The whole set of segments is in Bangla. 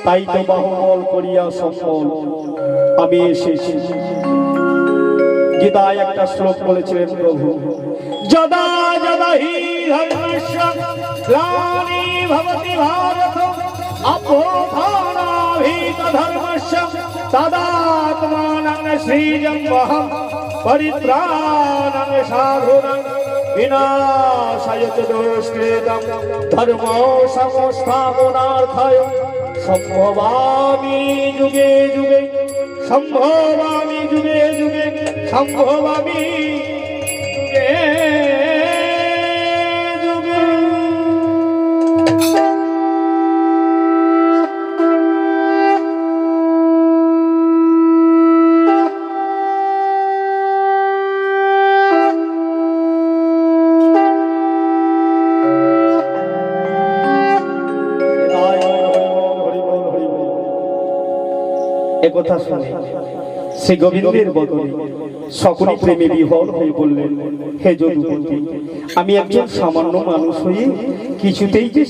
তাই তো বাহুবল করিয়া সম্বল আমি এসেছি। গীতায় একটা শ্লোক বলেছিলেন প্রভু, যদা যদা হি ধর্মস্য গ্লানি ভবতি ভারত অভ্যুত্থানাভিত ধর্মস্য তদাত্মানং সৃজম্যহং পরিত্রাণং সাধুনাং বিনাশায় চ দুষ্কৃতং ধর্ম সংস্থাপনার্থায় সম্ভবামি যুগে যুগে, সম্ভবামি যুগে যুগে, সম্ভবামি যুগে যুগে। একথা শুনে শ্রী গোবিন্দের বদলে সকলে প্রেমে বিহ্বল হয়ে বললেন, হে যদুপতি, আমি একজন সামান্য মানুষ হয়ে কিছুতেই যে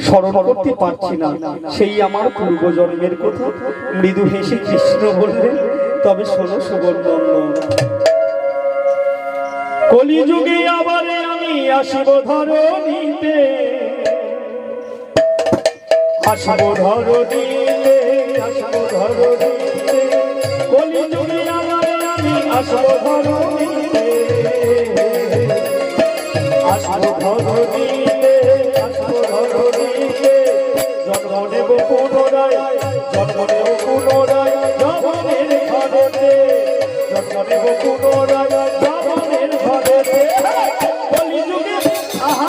স্মরণ করতে পারছি না সেই আমার পূর্বজন্মের কথা। মৃদু হেসে কৃষ্ণ বললেন, তবে শোনো সুবর্ণনন্দন, কলিযুগে আবারে আমি আসিব ধরণীতে, আসিব ধরণীতে, আসিব ধরণীতে, কলিযুগে আবারে আমি আসিব ধরণীতে, আসিব ধরণীতে, আসিব ধরণীতে, জন্ম নেব পুনরায়, জন্ম নেব পুনরায় যবনের ঘরেতে, জন্ম নেব পুনরায় যবনের ঘরেতে। কলিযুগে আহা,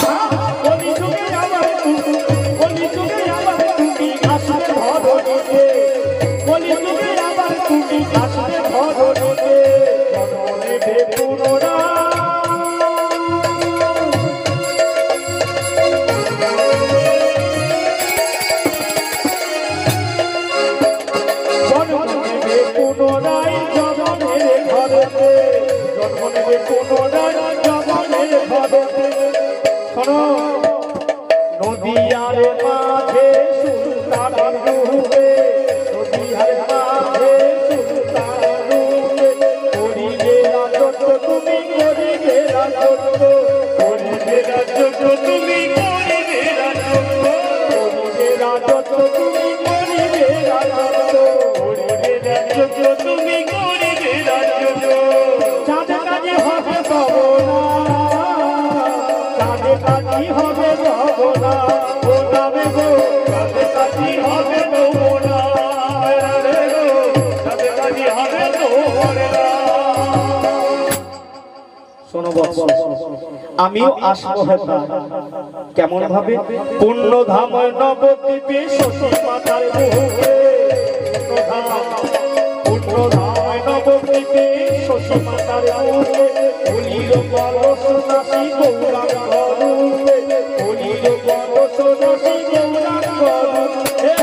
কলিযুগে আবার তুমি, কলিযুগে আবার তুমি আসবে ধরণীতে, কলিযুগে আবার তুমি আসবে ধরণীতে, জন্ম নেবে পুনরায়। নদিয়ার মাঝে সুলতানের রূপে, নদিয়ার মাঝে সুলতানের রূপে, করিবে রাজত্ব তুমি, করিবে রাজত্ব, করিবে রাজত্ব তুমি, করিবে রাজত্ব, করিবে রাজত্ব তুমি, করিবে রাজত্ব, করিবে রাজত্ব তুমি, করিবে রাজত্ব। চাঁদে কাজে হবে সবনা, চাঁদে কাজে হবে সবনা, ও নামে গো চাঁদে কাজে হবে সবনা, রে গো চাঁদে কাজে হবে সবনা। শোনো বৎস, আমিও আসবো হেতা। কেমন ভাবে? পূর্ণ ধাম নবদ্বীপে শশী মাতার মুখে, পূর্ণ ধাম নবদ্বীপে শশী মাতার মুখে, বলিল কলস নাসি গৌরাঙ্গ রূপে, বলিল কলস নাসি গৌরাঙ্গ রূপে।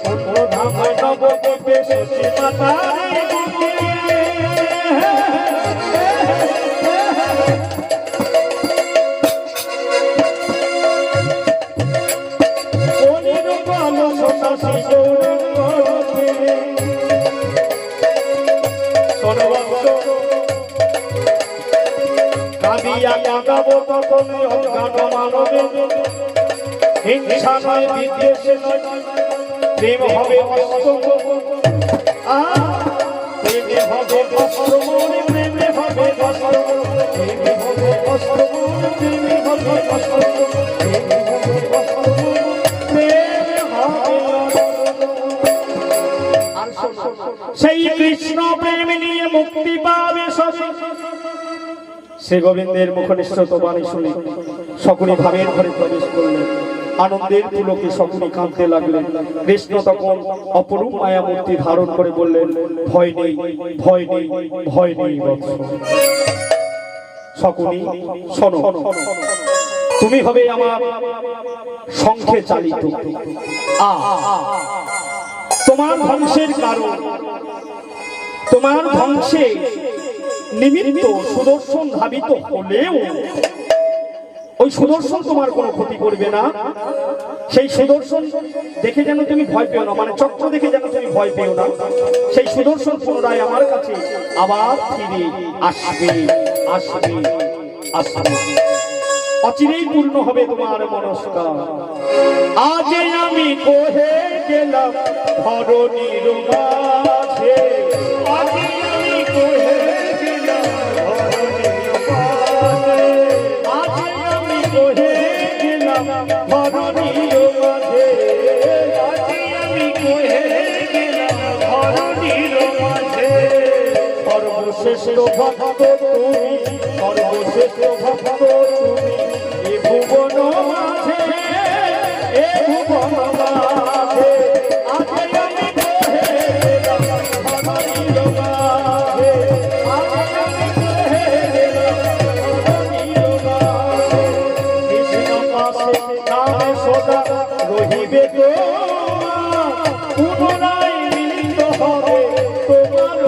পূর্ণ ধাম নবদ্বীপে শশী মাতার মুখে, কাঁদিয়া কাঁদাবো তখন অজ্ঞান মানবে, হিংসা নয় বিদ্বেষ নয়, প্রেম হবে অস্ত্র, প্রেমে হবে অস্ত্র মনে, প্রেমে হবে অস্ত্র, প্রেমে হবে অস্ত্র মনে, প্রেমে হবে অস্ত্র, প্রেমে হবে অস্ত্র মনে, প্রেমে হবে সেই কৃষ্ণ প্রেম নিয়ে মুক্তি পাবে শশী। শ্রী গোবিন্দের মুখনিঃসৃত বাণী শুনে সকলে ভাবের ঘরে প্রবেশ করলেন। আনন্দের পুলকে সকলে কাঁদতে লাগলেন। কৃষ্ণ তখন অপরূপ মায়ামূর্তি ধারণ করে বললেন, ভয় নেই, ভয় নেই, ভয় নেই বৎস। সকলে শোনো, তুমি হবে আমার শঙ্খে চালিত, তোমার ধ্বংসের কারণ, তোমার ধ্বংসে নিমিত্ত সুদর্শন ধাবিত হলেও ওই সুদর্শন তোমার কোনো ক্ষতি করবে না। সেই সুদর্শন দেখে যেন তুমি ভয় পেও না, মানে চক্র দেখে যেন তুমি ভয় পেও না। সেই সুদর্শন পুনরায় আমার কাছে আবার ফিরে আসবে আসবে আসবে, অচিরেই পূর্ণ হবে তোমার মনস্কার। আজ আমি কোহে গেলাম ধরণীর মাঝে, আজ আমি কোহে গেলাম ধরণীর মাঝে, আজ আমি কোহে গেলাম ধরণীর মাঝে, আজ আমি কোহে গেলাম ধরণীর মাঝে। সর্বশ্রেষ্ঠ ভক্ত তুমি, সর্বশ্রেষ্ঠ ভক্ত তুমি, এ ভুবন মাঝে, এ ভুবন মাঝে। আজ আমি কোহে গেলাম ধরণীর মাঝে, আজ আমি কোহে গেলাম ধরণীর মাঝে। কৃষ্ণ পাশে নামে সদা রহিবে তো, পুনরায় মিলিত হবে তোমার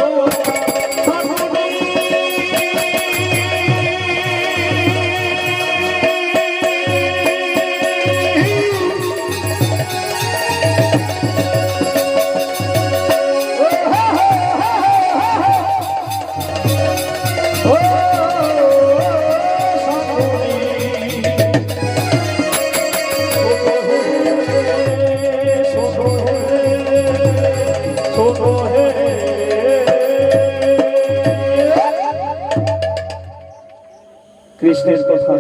কৃষ্ণের কথা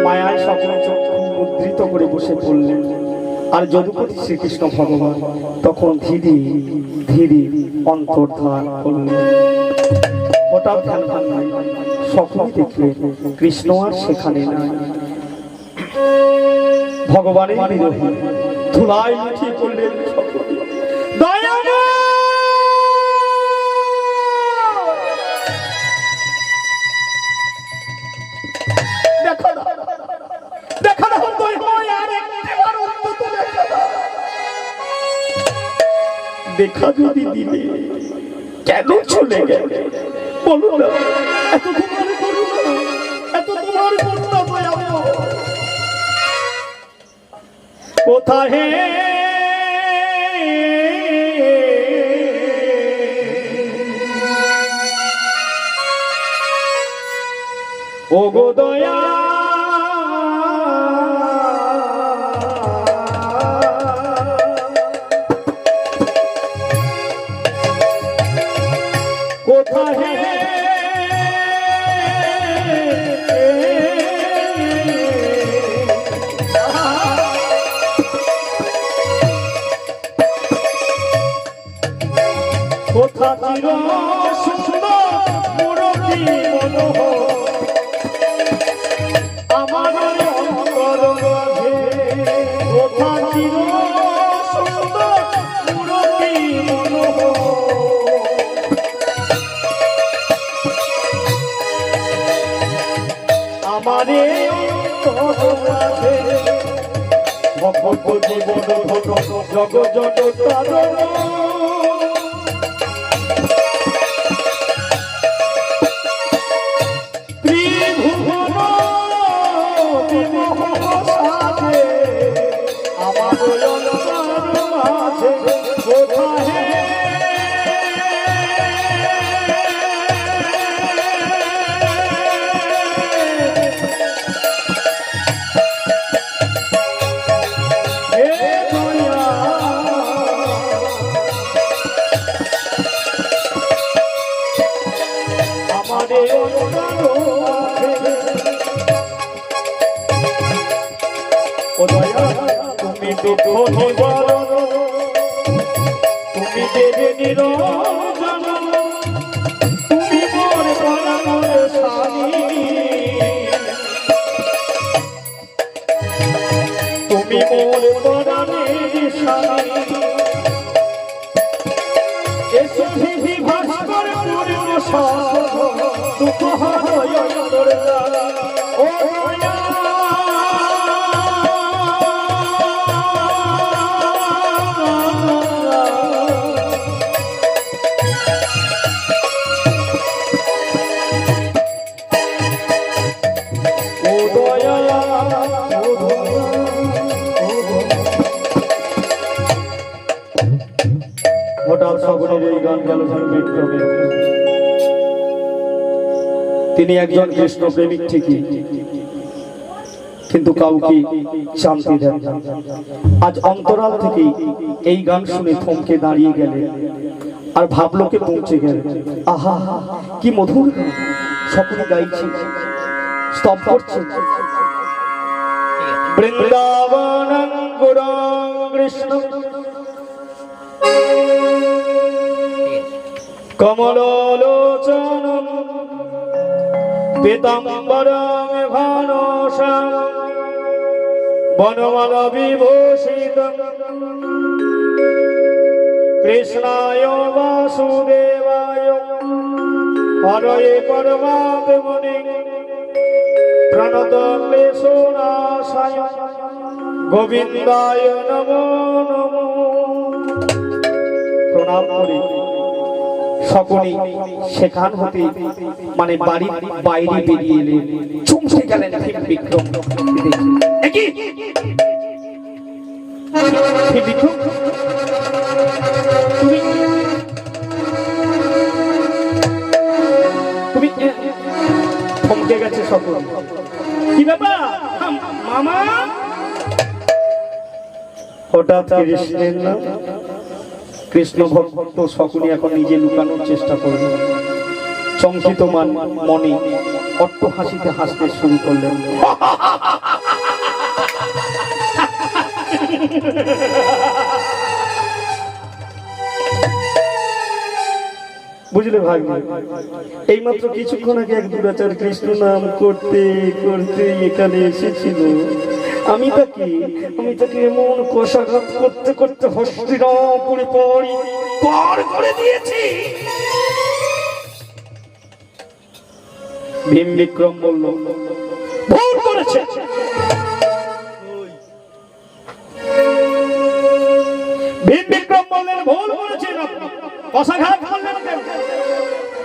মায়ায় সকল চক্ষু মুদ্রিত করে বসে পড়লেন। আর যদুপতি শ্রীকৃষ্ণ ভগবান তখন ধীরে ধীরে অন্তর্ধান করলেন। হঠাৎ ধ্যান ভাঙলেন, সকলে দেখলে কৃষ্ণ আর সেখানে নাই। ভগবানের বিরোধী ধুলায় মিঠিয়ে পড়লেন সকলে। দেখা যদি দিলে কেন চলে গেলে বলো না, এত তোমার করুণা, এত তোমার করুণা দয়াময় কোথায় ও গো দয়া কোথায় কোথা চির সুন্দর মুরতি মনোহর আমার অন্তর মাঝে, কোথা চির সুন্দর মুরতি মনোহর আমারে মাঝে। ভক্ত জীবন ধন জগ জগ তারণ, ত্রিভুবন বিমোহ সাথে আমার অন্তর মাঝে কোথায় তুমি দুঃখ নিবারণ, তুমি দেবে নিরঞ্জন, তুমি মোর প্রাণের স্বামী, তুমি মোর প্রাণের স্বামী। এসো ভিভি ভাস্কর পূর্ণ শাসন, দুঃখ হয় অন্তর্দা ও দয়া। গেল বিক্রমে। তিনি একজন কৃষ্ণ প্রেমিক ঠিকই, কিন্তু কাউকে শান্তি দেন না। আজ অন্তরাল থেকে এই গান শুনে থমকে দাঁড়িয়ে গেলেন আর ভাবলোকে পৌঁছে গেলেন। আহা কি মধুর সকলে গাইছে, স্তব করছে। বৃন্দাবনং গুরং কৃষ্ণ কমলোলোচনং পীতাম্বরং ভানুষং বনমাল বিভূষিতং কৃষ্ণায় বাসুদেবায় হরয়ে পরমাত্মনে প্রণত ক্লেশনাশায় গোবিন্দায় নমো নমো। প্রণাম করি সকলে সেখান হতে মানে বাড়ির বাইরে বেরিয়ে এলেন। চমকে গেলেন বিক্রম। বিক্রম তুমি তুমি থমকে গেছে সকল। কি ব্যাপার মামা? হঠাৎ কৃষ্ণের নাম, কৃষ্ণ ভক্ত সকলে এখন নিজে লুকানোর চেষ্টা করল। চমকিত মনে অট্ট হাসিতে হাসতে শুরু করলেন। বুঝলে ভাই, এইমাত্র কিছুক্ষণ আগে এক দুরাচার কৃষ্ণ নাম করতে করতে এখানে এসেছিল। আমি তাকে এমন কষাঘাত করতে করতে হস্তিনাপুরে পার করে দিয়েছি। ভীম বিক্রম বলল, ভুল করেছে। ভীম বিক্রম বললেন, ভুল করেছেন আপনি, কষাঘাত করলেন কেন?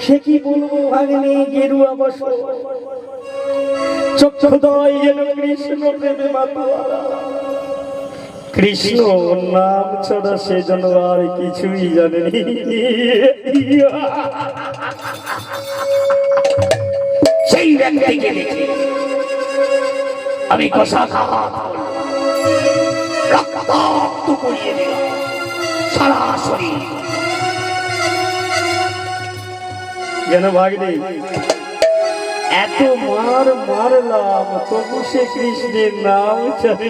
সে কি বলবো ভাগ্নে, গেরুয়া বসো চক্ষুদয় যেন কৃষ্ণ প্রেমে মাতোয়ারা। কৃষ্ণ নাম ছাড়া সে যেন আর কিছুই জানেনি। সেই ব্যক্তিকে দেখে আমি কষাঘাত রক্তাক্ত করিয়ে দিলাম সারা শরীর। যেন ভাগ্নে এত মারলাম তবু সে কৃষ্ণের নাম ছাড়ে।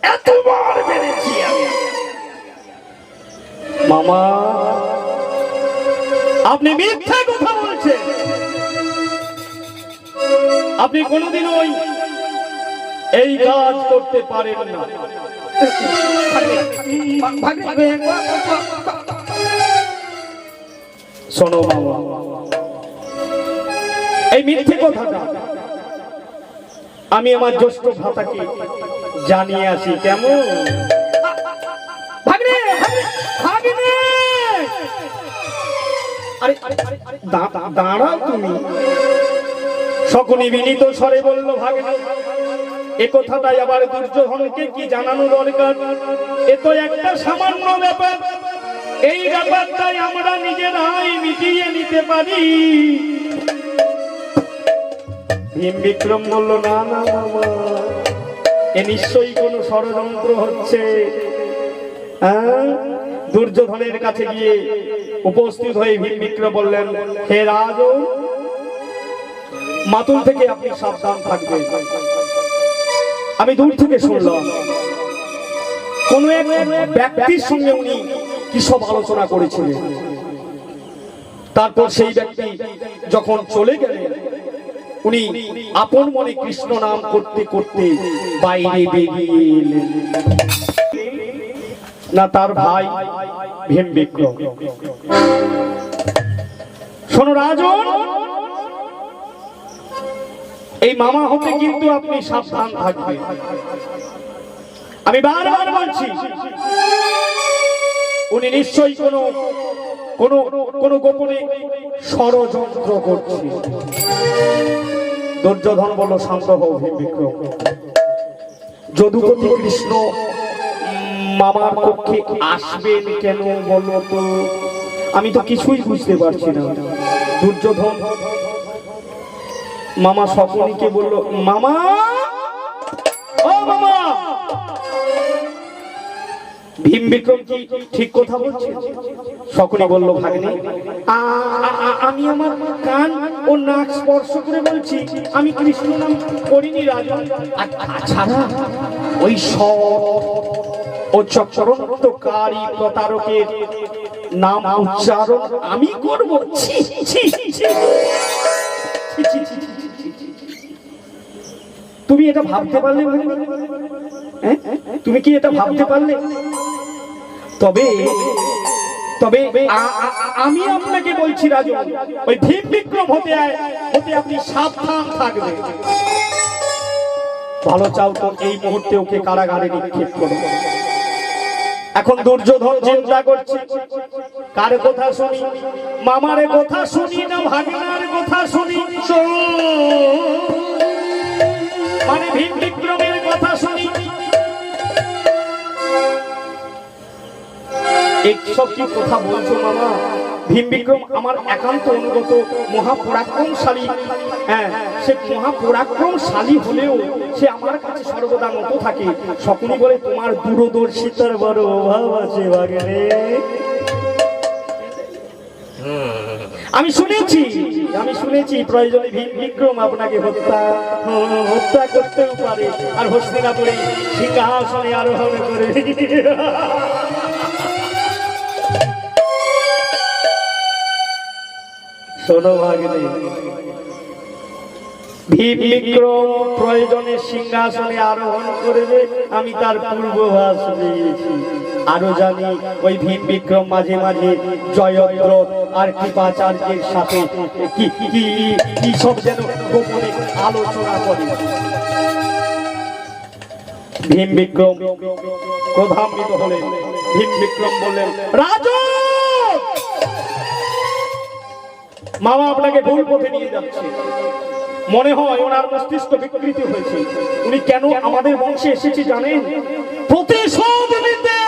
এত মার মেরেছি আমি। মামা আপনি মিথ্যা কথা বলছেন। আপনি কোনোদিনও এই কাজ করতে পারেন না। শোনো মামা, এই মিথ্যে কথাটা আমি আমার জ্যেষ্ঠ ভ্রাতাকে জানিয়ে আসি। কেমন? দাঁড়াও তুমি। সকলে বিনীত স্বরে বলল, ভাগ্নে এ কথাটাই আবার দুর্যোধনকে কি জানানো দরকার? এ তো একটা সামান্য ব্যাপার। এই ব্যাপারটাই আমরা নিজেরাই মিটিয়ে নিতে পারি। ভীম বিক্রম বলল, না না মামা, এ নিশ্চয়ই কোনো ষড়যন্ত্র হচ্ছে। দুর্যোধনের কাছে গিয়ে উপস্থিত হয়ে ভীম বিক্রম বললেন, হে রাজন, মাতুল থেকে আপনি সাবধান থাকবেন। আমি দূর থেকে শুনলাম কোন এক ব্যক্তির সঙ্গে উনি কি সব আলোচনা করেছিলেন। তারপর সেই ব্যক্তি যখন চলে গেলেন, উনি আপন মনে কৃষ্ণ নাম করতে করতে বাইরে বেরিয়ে এলেন। না তার ভাই ভীম বিক্রম। শোনো রাজন, এই মামা হতে কিন্তু আপনি সাবধান থাকবেন। আমি বারবার বলছি, উনি নিশ্চয়ই কোনো গোপনে ষড়যন্ত্র করছে। দুর্যোধন বলল, শান্ত হও ভীম বিক্রম, যদুপতি কৃষ্ণ মামার কক্ষে আসবেন কেন বলো তো? আমি তো কিছুই বুঝতে পারছি না। দুর্যোধন মামা সকলকে বলল, মামা ও মামা, ভীম বিক্রম কি ঠিক কথা বলছে? সকলে বলল, ভাগ্নে আমি আমার কান ও নাক স্পর্শ করে বলছি, আমি কৃষ্ণ নাম করিনি রাজন। তাছাড়া ওই সব ও চক্রান্তকারী প্রতারকের নাম উচ্চারণ আমি করব? তুমি এটা ভাবতে পারলে? তুমি কি এটা ভাবতে পারলে? তবে তবে আমি আপনাকে বলছি রাজন, ওই ভীম বিক্রম হতে আপনি সাবধান থাকবেন। ভালো চাও তো এই মুহূর্তে ওকে কারাগারে নিক্ষেপ করো। এখন দুর্যোধন চিন্তা করছে, কার কথা শুনি, মামার কথা শুনি না ভাগনার কথা শুনি? মানে ভীম বিক্রমের কথা শুনি। এইসব কি কথা বলছো মামা? ভীম বিক্রম আমার একান্ত অনুগত মহাপরাক্রমশালী। হ্যাঁ, সে মহাপরাক্রমশালী হলেও সে আমার কাছে সর্বদা নত থাকে। সকলে বলে তোমার দূরদর্শিতার বড় অভাব আছে ভাগ্নে। আমি শুনেছি প্রয়োজনে ভীম বিক্রম আপনাকে হত্যা করতেও পারে, আর হস্তিনাপুরে সিংহাসনে আরোহণ করে। শোনো ভাগ্নে, ভীম বিক্রম প্রয়োজনে সিংহাসনে আরোহণ করবে, আমি তার পূর্বাভাস পেয়েছি। আরো জানি ওই ভীম বিক্রম মাঝে মাঝে জয়দ্রথ আর কৃপাচার্যের সাথে কি সব যেন গোপনে আলোচনা করে। ভীম বিক্রম ক্রোধান্বিত হলেন। ভীম বিক্রম বললেন, রাজন, মামা আপনাকে ভুল পথে নিয়ে যাচ্ছে। মনে হয় ওনার মস্তিষ্ক বিকৃতি হয়েছে। উনি কেন আমাদের বংশে এসেছে জানেন? প্রতিশোধ নিতে,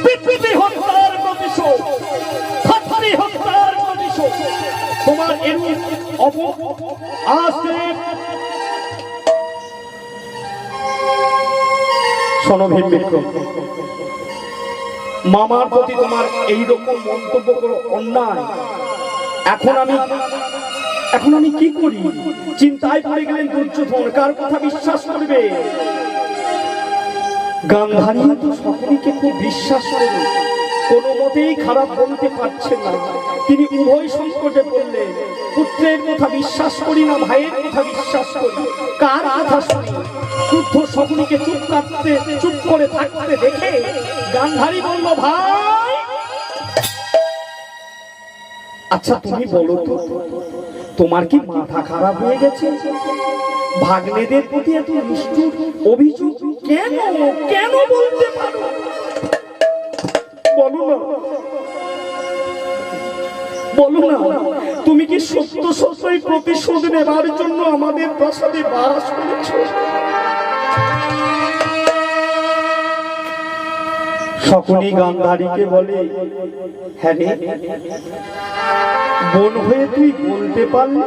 পিতৃ হত্যার প্রতিশোধ, ছাত্রী হত্যার প্রতিশোধ। তোমার শোনো ভীম বিক্রম, মামার প্রতি তোমার এইরকম মন্তব্য করো অন্যায়। এখন আমি কি করি? চিন্তায় পড়ে গেলেন দুর্যোধন। কার কথা বিশ্বাস করবে? গান্ধারী তো সকলকে খুব বিশ্বাস করে, কোনো মতেই খারাপ বলতে পারছেন না। তিনি উভয় সংকটে পড়লেন। পুত্রের কথা বিশ্বাস করি না, ভাইয়ের কথা বিশ্বাস করি, কার কথা শুনি? যুদ্ধ সকলকে চুপ করে থাকতে দেখে গান্ধারী বলল, ভাই আচ্ছা তুমি বলো তো, তোমার কি মাথা খারাপ হয়ে গেছে? ভাগ্নেদের প্রতি এত নিষ্ঠুর অভিযোগ কেন বলতে পারো? বলো না, তুমি কি সত্যই প্রতিশোধ নেবার জন্য আমাদের প্রাসাদে বাস করেছো? সকলেই গান্ধারীকে বলে, হ্যাঁ রে, বোন হয়ে তুই বলতে পারলি?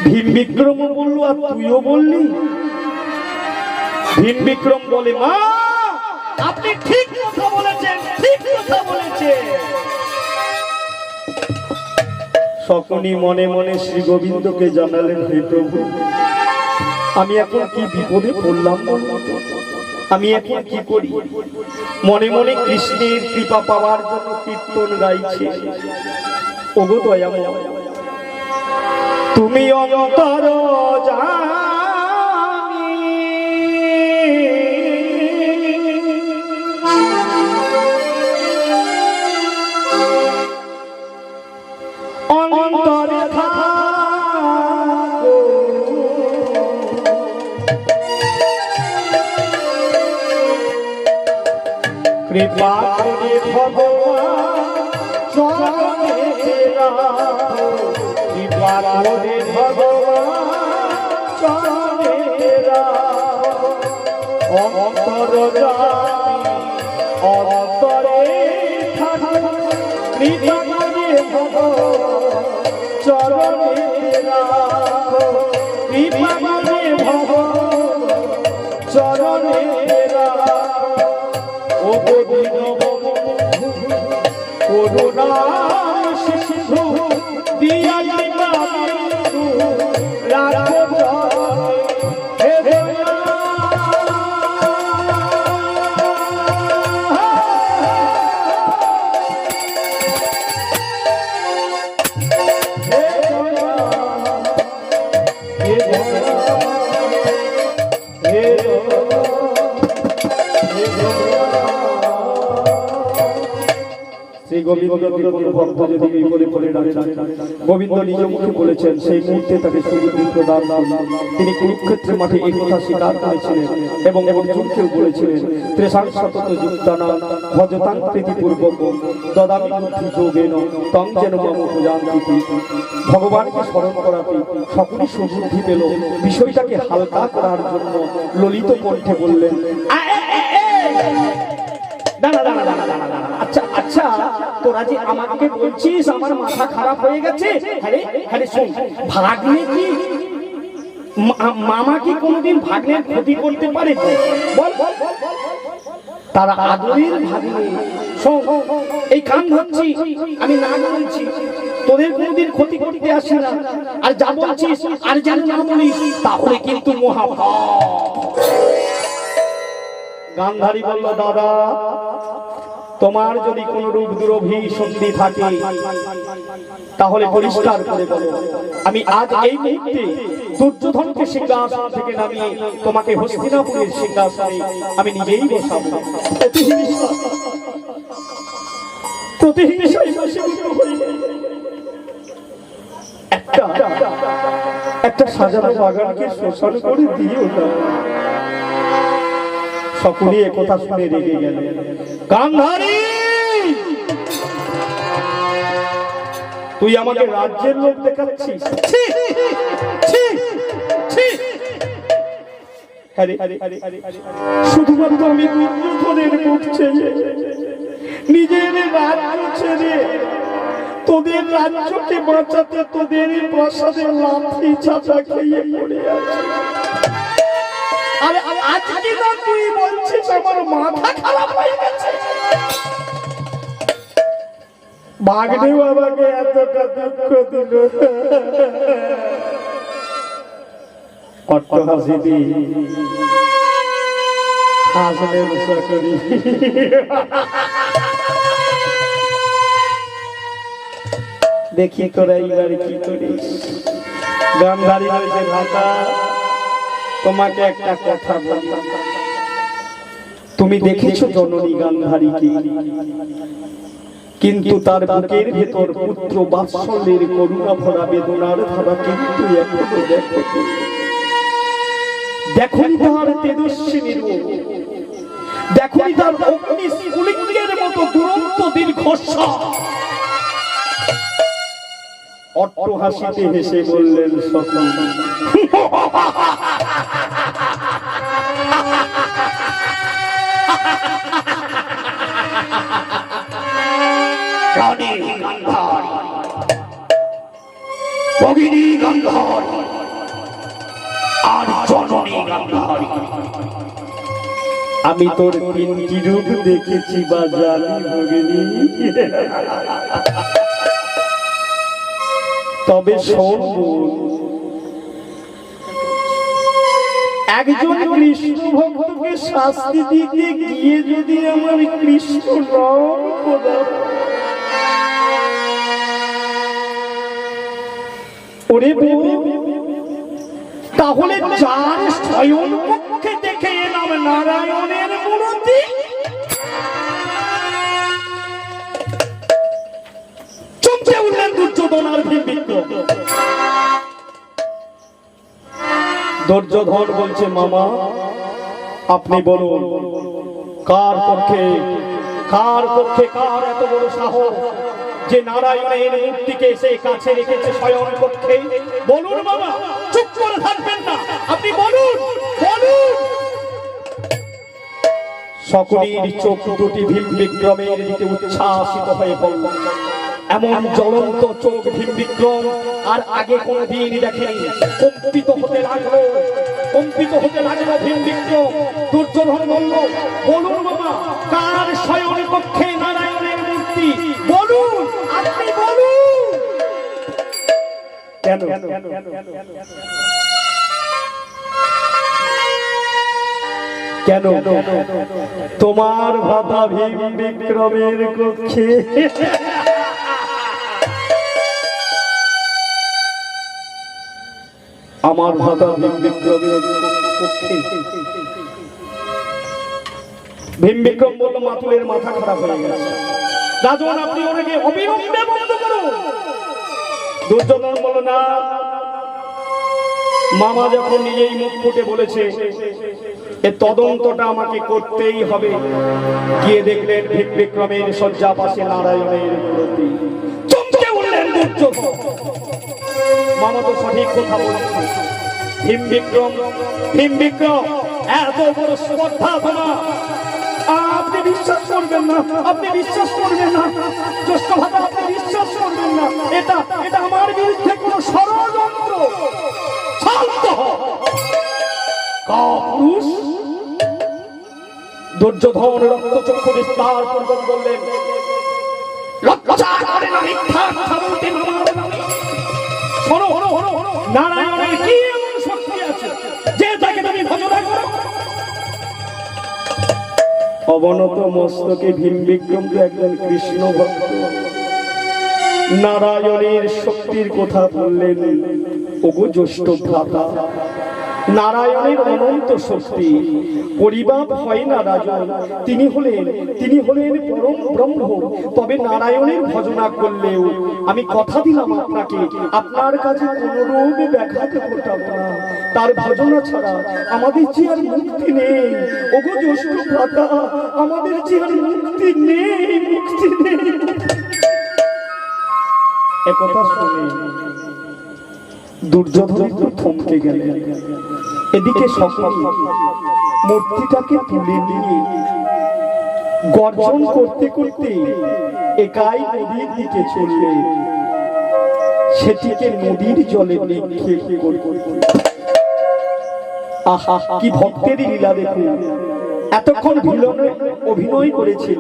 ভীম বিক্রম বলল, আর তুইও বললি? ভীম বিক্রম বলে, মা আপনি ঠিক কথা বলেছেন। সকলেই মনে মনে শ্রী গোবিন্দকে জানালেন, হে প্রভু, আমি এখন কি বিপদে পড়লাম? আমি এখন কি করি? মনে মনে কৃষ্ণের কৃপা পাওয়ার জন্য কীর্তন গাইছে। ওগো দয়াময়, তুমি অন্তর জানি, অন্তরে থাকো, কৃপা করে ভগবান চরণে রাখো, কৃপা করে ভগবান চরণে অন্তর অন্তরে কৃপা করে ভব চরণে রাখো, কৃপা করে ভব চরণে রাখো। ও দীনবন্ধু করুণার সিন্ধু দিয়া দিবা বিন্দু রাখো চরণে। হে গোবিন্দ নিজ মুখে বলেছেন, সেই মুহূর্তে তাকে সুবুদ্ধি প্রদান করলেন। তিনি কুরুক্ষেত্রের মাঠে এই কথা স্বীকার করেছিলেন এবং অর্জুনকেও বলেছিলেন, ত্রেষাং সতত যুক্তানা ভজতাং প্রীতিপূর্বক দদামি বুদ্ধি যোগেন তং যেন মম প্রজান্তি। ভগবানকে স্মরণ করাতে সকলেই সুবুদ্ধি পেল। বিষয়টাকে হালকা করার জন্য ললিত কণ্ঠে বললেন, আচ্ছা আচ্ছা, তোরা যে আমাকে বলছিস আমার মাথা খারাপ হয়ে গেছে, আরে শোন, ভাগ্নে কি মামা কি কোনোদিন ভাগ্নের ক্ষতি করতে পারে? বল, তারা আদরের ভাগ্নে। শোন, এই কান ধরছি, আমি না বলছি, তোদের কোনোদিন ক্ষতি করতে আসে না। আর যা বলছিস আর যেন না বলিস, তাহলে কিন্তু মহাপাপ। গান্ধারী বলল, দাদা তোমার যদি কোন রূপ দুরভিসন্ধি থাকে তাহলে পরিষ্কার করে বলো। আমি আজ এই মুহূর্তে দুর্যোধনকে সিংহাসন থেকে নামিয়ে তোমাকে হস্তিনাপুরের সিংহাসনে আমি নিজেই বসাবো। একটা সাজানো বাগানকে শ্মশান করে দিও না। সকলে একথা শুনে রেগে গেলেন। গান্ধারী, তুই আমাকে রাজ্যের লোক দেখাচ্ছিস? শুধুমাত্র আমি দুর্যোধনের মুখ ছেড়ে নিজের রাজ্য ছেড়ে তোদের রাজ্যকে বাঁচাতে তোদের প্রাসাদে লাঠি চাপা খেয়ে পড়ে আছে। আজকে না তুই বলছিস আমার মাথা খারাপ হয়ে গেছে? ভাগ্নে বাবাকে এতটা দুঃখ দিল। অট্টহাসি দি হাসলেন সকরি। দেখি তোরা এইবার কি করিস। গান্ধারী বলছে, ভাতা তোমাকে একটা কথা বলি। তুমি দেখেছো জননী গান্ধারীকে, কিন্তু তার বুকের ভেতর পুত্র বাৎসল্যের করুণা ভরা বেদনার ধারা কিন্তু এখনো দেখো। দেখনি তার তেজস্বিনী রূপ, দেখনি তার অগ্নি স্ফুলিঙ্গের মতো দুরন্ত দীর্ঘশ্বাস। অট্টহাসিতে হেসে বললেন সকল, ভগিনী গান্ধারী আর জননী গান্ধারী, আমি তোর তিনটি রূপ দেখেছি বা জানি ভগিনী। তবে শোন, একজন কৃষ্ণ ভক্তকে শাস্তি দিতে গিয়ে যদি আমার কৃষ্ণ নাম ওরে তাহলে যার স্বয়ং পক্ষে দেখে এলাম নারায়ণের মূর্তি, চমকে উঠলেন দুর্যোধন আর বিক্রম। দুর্যোধন বলছে, মামা আপনি বলুন, কার পক্ষে কার এত বড় সাহস যে নারায়ণের মূর্তিকে সে কাছে রেখেছে স্বয়ং পক্ষে? বলুন মামা, চুপ করে থাকবেন না, আপনি বলুন বলুন। সকলের চোখ দুটি ভীম বিক্রমের দিকে উচ্ছ্বাসিত হয়ে পড়ল। এমন জ্বলন্ত চোখ ভীম বিক্রম আর আগে কোনদিন দেখেনি। কম্পিত হতে লাগলো ভীম বিক্রম। দুর্যোধন বলল, বলুন বাবা, কার শয়ন কক্ষে নারায়ণের মূর্তি? বলুন, আপনি বলুন। কেন কেন তোমার ভাতা ভীম বিক্রমের কক্ষে। আমার ভাতা ভীম বিক্রমের কক্ষে। ভীম বিক্রম বলল, মাতুলের মাথা খারাপ হয়ে গেছে, রাজন আপনি ওনাকে অবিলম্বে বন্ধ করুন। দুর্যোধন বলল, না, মামা যখন নিজেই মুখ ফুটে বলেছে, এ তদন্তটা আমাকে করতেই হবে। গিয়ে দেখলেন ভীম বিক্রমের শয্যা পাশে নারায়ণের মূর্তি। চমকে উঠলেন দুর্যোধন, মামা তো সঠিক কথা বলেছে। ভীম বিক্রম এত বড় স্পর্ধা তোমার, আপনি বিশ্বাস করবেন না, জ্যেষ্ঠ ভাতা, আপনি বিশ্বাস করবেন না। এটা আমার বিরুদ্ধে কোন ষড়যন্ত্র। শান্ত হও কাপুরুষ। দুর্যোধন রক্তচক্ষু বিস্তার পূর্বক বললেন, লজ্জা করে না মিথ্যা কথা বলতে মামার নামে? শোনো, নারায়ণের কি এমন শক্তি আছে যে তাকে তুমি ভজনা করো? অবনত মস্তকে ভীম বিক্রম তো একজন কৃষ্ণ ভক্ত। নারায়ণের শক্তির কথা বললেন, ওগো জ্যেষ্ঠ ভ্রাতা, নারায়ণের অনন্ত শক্তি পরিমাপ হয় না রাজন। তিনি হলেন পরম ব্রহ্ম। তবে নারায়ণের ভজনা করলেও আমি কথা দিলাম আপনাকে, আপনার কাছে কোনরূপ ব্যাঘাত ঘটাবো না। তার ভজনা ছাড়া আমাদের যে আর মুক্তি নেই। ওগো জ্যেষ্ঠ ভ্রাতা, আমাদের যে আর মুক্তি নেই। একথা শুনে দুর্যোধন একটু থমকে গেলেন। এদিকে সকল মূর্তিটাকে তুলে নিয়ে গর্জন করতে করতে একাই নদীর দিকে চললে, সেটিকে নদীর জলে নিক্ষেপ করতে। আহা, কি ভক্তের লীলা দেখুন। এতক্ষণ ভিলনে অভিনয় করেছিল,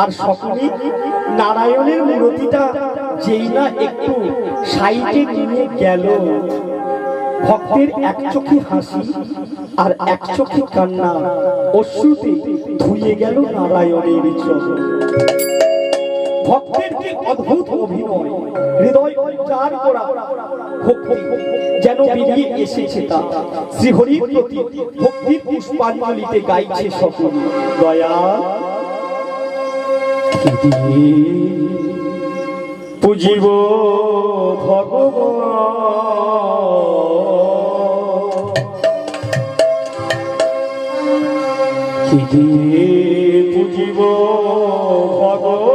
আর সকলেই নারায়ণের মূর্তিটা যেই না একটু সাইডে নিয়ে গেল, ভক্তের এক চোখে হাসি আর এক চোখে কান্না অশ্রুতে ধুয়ে গেল নারায়ণের চরণ। ভক্তের কি অদ্ভুত অভিনয়, হৃদয় উচ্চার করা ভক্তি যেন বেরিয়ে এসেছে। তা শ্রীহরির প্রতি ভক্তির পুষ্পাঞ্জলিতে গাইছে সকলে, দয়া পুজিব ভগবান, পুজিব ভগবান,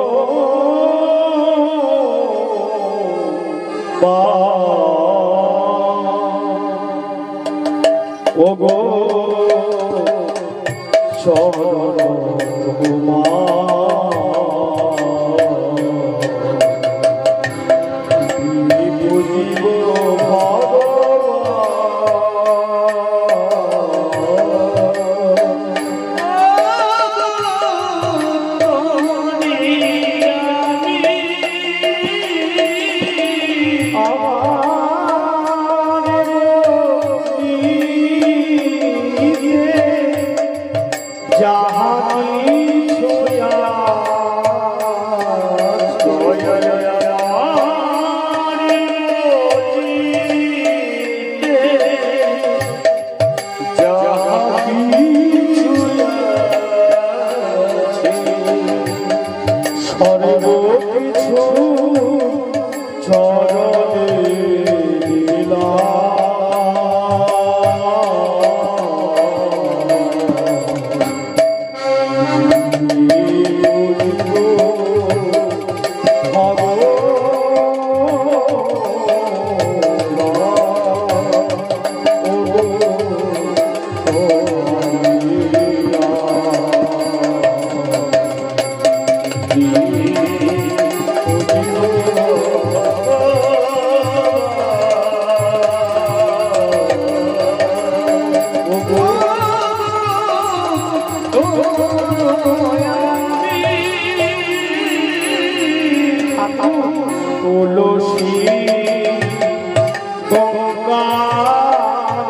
ওগো চরণ তুলসী গঙ্গার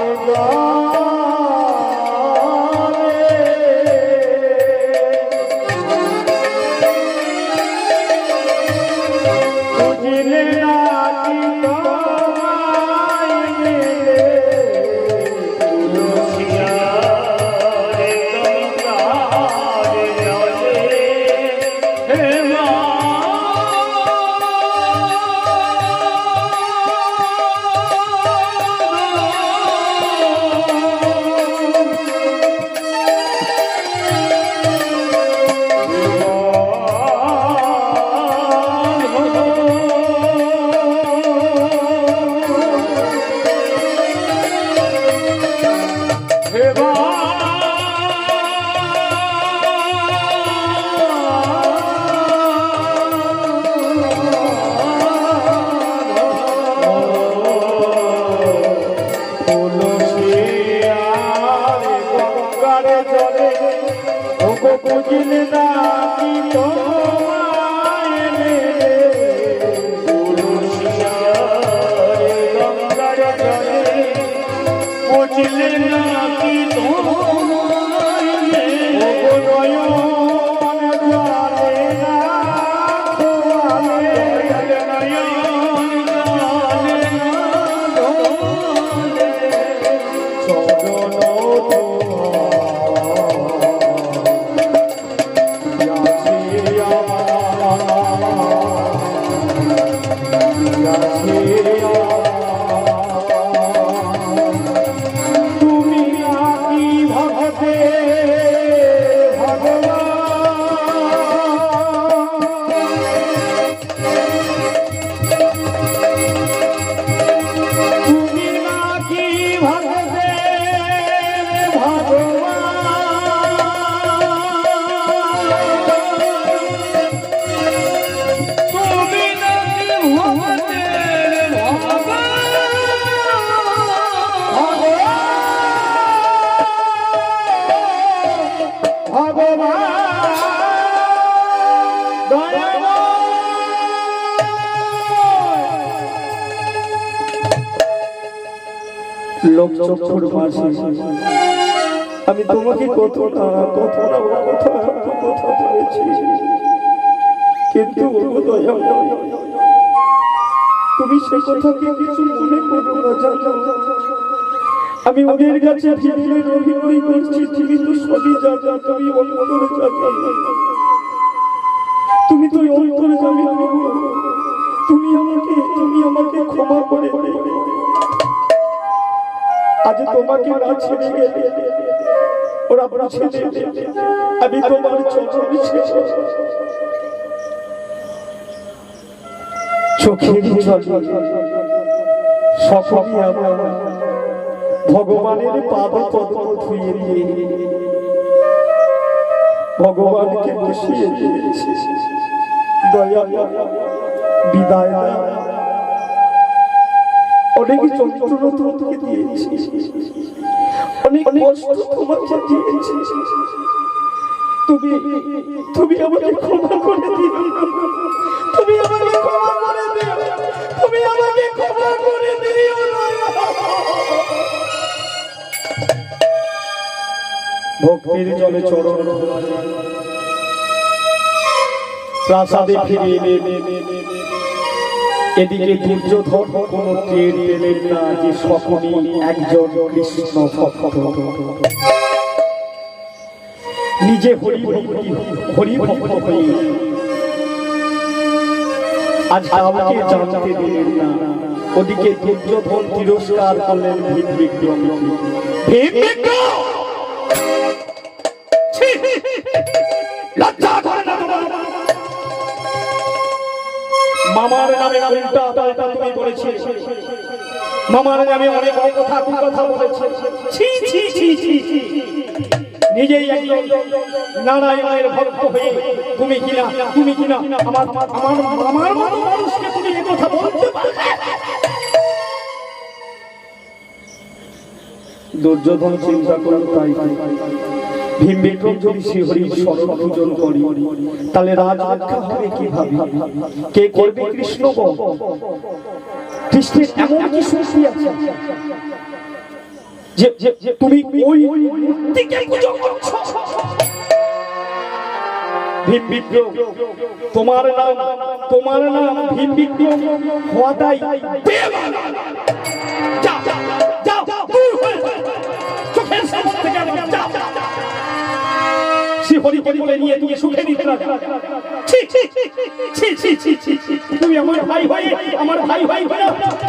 বুঝলে না কি তোমায় মেলে তুলসিয়ারে গঙ্গার জলে হে মা বুঝলে না কি তোমায় মেলে তুলসিয়ারে গঙ্গার জলে বুঝলে না কি তোমায় মেলে নয়ন দ্বারে রাখো আলে নয়ন দ্বারে চরণ তুমি আকি ভগতে তুমি আকি ভগতে লোক চক্ষুর মাঝে আমি তোমাকে কত না কথা বলেছি, কিন্তু তুমি সে কথাকে কিছু মনে করো না। জানো আমি ওদের কাছে ফিরে অভিনয় করছি, তুমি তো সবই জানো, তুমি অন্তরে জানো, তুমি তো অন্তরে যাবে, তুমি আমাকে ক্ষমা করে আজ তোমাকে না ছেড়ে গেলে ওরা বুঝে নেবে আমি তোমার চোখের জল সকলই আমরা ভগবানের পাদ পদ্ম ধুয়ে দিয়ে ভগবানকে বসিয়ে দিয়েছি। দয়া বিদায় অনেক যন্ত্রণা তোমাকে দিয়েছি, অনেক কষ্ট তোমাকে দিয়েছি, তুমি আমাকে ক্ষমা করে দিও, তুমি আমাকে ক্ষমা করে দিও, তুমি আমাকে ক্ষমা করে দিও। ভক্তির জলে চরণ প্রাসাদে ফিরে এলে এদিকে দুর্যোধন কোনো টের পেলেন না যে সকলেই একজন কৃষ্ণ ভক্ত। নিজে হরিভক্ত হয়ে আজ কাউকে জানতে দিলেন না। ওদিকে দুর্যোধন তিরস্কার করলেন লজ্জা করে না তোমার? মামার নামে উল্টা পাল্টা তুমি বলেছি, মামার নামে অনেক কথা বলেছে। ছি ছি ছি ছি ছি, নিজেই একজন নারায়ণের ভক্ত হয়ে তুমি কিনা আমার মানুষকে তুমি এই কথা বলতে পারবে? দুর্যোধন চিন্তা করল তাই ভীম বিক্রম যদি শ্রীহরির শরণ পূজন করি তাহলে রাজ রক্ষা হবে কিভাবে? কে করবে কৃষ্ণ বল? কৃষ্ণের এমন কি শক্তি আছে যে তুমি ওই মূর্তিকে পূজা করছো? ভীম বিক্রম, তোমার নাম ভীম বিক্রম হওয়াটাই বেমান। যাও যাও দূর হয়ে চোখের সামনে থেকে যাও। শ্রীহরিকে বলে নিয়ে তুমি সুখে নিদ্রা যাও। ছি ছি ছি ছি ছি ছি ছি, তুমি আমার ভাই হয়ে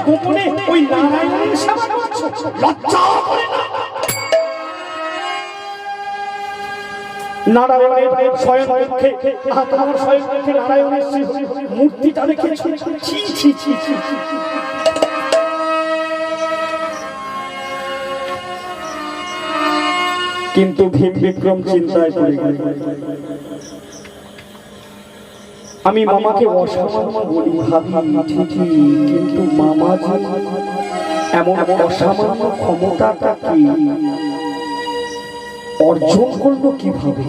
গোপনে ওই নারায়ণের সেবা করছো, লজ্জা করে না? নারায়ণের স্বয়ং মুখে তোমার স্বয়ং মুখে নারায়ণের মূর্তিটা রেখেছো। ছি ছি ছি ছি। কিন্তু ভীম বিক্রম চিন্তায় পড়ে গেল। আমি মামাকে অসামান্য বলি, ভাবি ঠিকই, কিন্তু মামা যে এমন অসামান্য ক্ষমতাটা কি অর্জন করলো কিভাবে?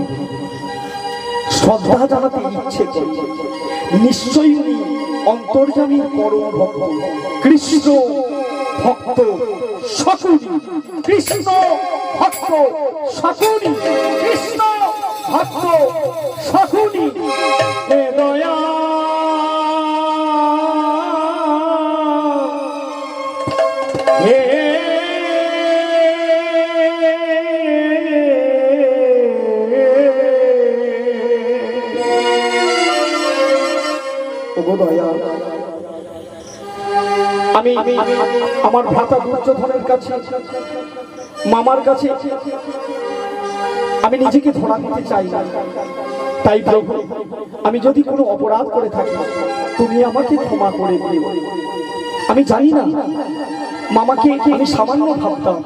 শ্রদ্ধা জানাতে ইচ্ছে করে নিশ্চয়ই উনি অন্তর্যামীর পরম ভক্ত, কৃষ্ণ ভক্ত শকুনি, কৃষ্ণ ভক্ত শকুনি, কৃষ্ণ ভক্ত শকুনি। হে দয়া হে আমি আমার ভ্রাতা দুর্যোধনের কাছে, মামার কাছে আমি নিজেকে ধরা দিতে চাই না। তাই প্রভু, আমি যদি কোনো অপরাধ করে থাকি তুমি আমাকে ক্ষমা করে দিও। আমি জানি না মামাকে আমি সামান্য ভাবতাম,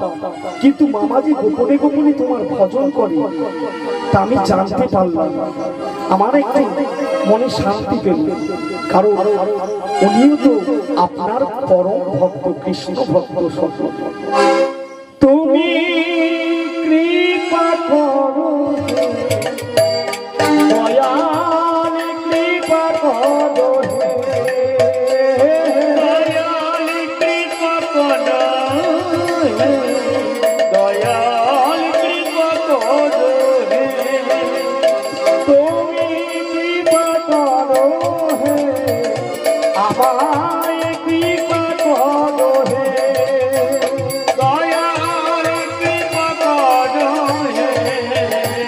কিন্তু মামা যে গোপনে গোপনে তোমার ভজন করে তা আমি জানতে পারলাম। আমার একটু মনে শান্তি পেল, কারণ উনিও তো আপনার পরম ভক্ত, কৃষ্ণ ভক্ত শকুনি। তুমি কৃপা করো দয়াল, কৃপা করো দয়াল, কৃপা করো দয়াল, কৃপা করো তুমি কৃপা করো হে আমায়, কৃপা করো হে দয়াল, কৃপা করো হে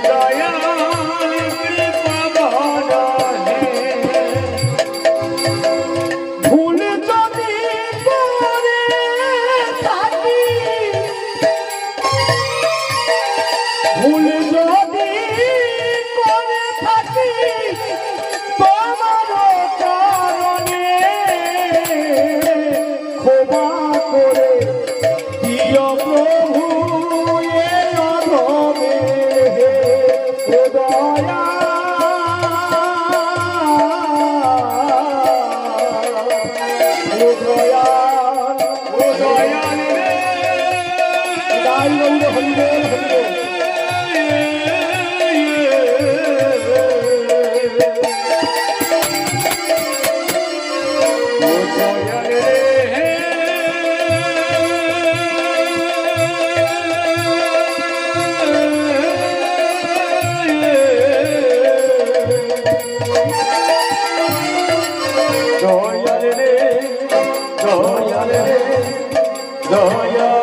দয়াল, কৃপা করো হে। ভুল যদি করে থাকি, ভুল যদি করে থাকি তোমার চরণে, ক্ষমা করে দিও প্রভু এ অধমে। হে দয়া ও দয়াল, ও দয়াল রে, দাই রইল হরিবল হরিবল। দয়াল রে, দয়াল রে, দয়াল